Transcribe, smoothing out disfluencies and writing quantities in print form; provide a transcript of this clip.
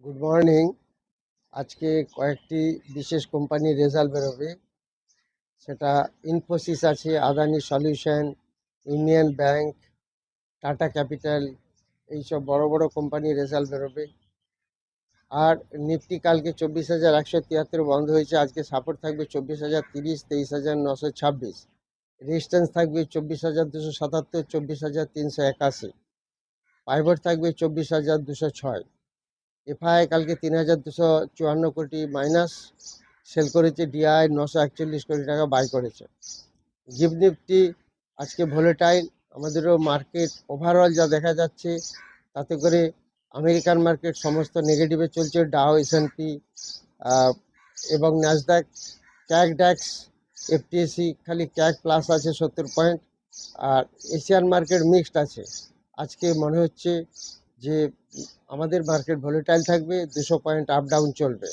Good morning. আজকে কয়েকটি বিশেষ কোম্পানির রেজাল্ট বেরোবে। সেটা ইনফোসিস আছে, Adani solution, union bank, tata capital, এইসব বড় বড় কোম্পানির রেজাল্ট বেরোবে। আর নিফটি কালকে 24,173 বন্ধ হয়েছে। আজকে সাপোর্ট থাকবে 24,030, 23,926। রেজিস্ট্যান্স থাকবে 24,277, 24,381। পাইভট থাকবে 24,206। এফআই কালকে 3,254 কোটি মাইনাস সেল করেছে, ডিআই 941 কোটি টাকা বাই করেছে। গিফট নিফটি আজকে ভোলেটাইল, আমাদেরও মার্কেট ওভারঅল যা দেখা যাচ্ছে তাতে করে আমেরিকান মার্কেট সমস্ত নেগেটিভে চলছে। ডাও, এসএনপি এবং ন্যাসডাক, ক্যাক ড্যাক্স, এফটিএসি খালি ক্যাক প্লাস আছে 70 পয়েন্ট। আর এশিয়ান মার্কেট মিক্সড আছে। আজকে মনে হচ্ছে যে আমাদের মার্কেট ভোলেটাইল থাকবে, 200 পয়েন্ট আপ ডাউন চলবে।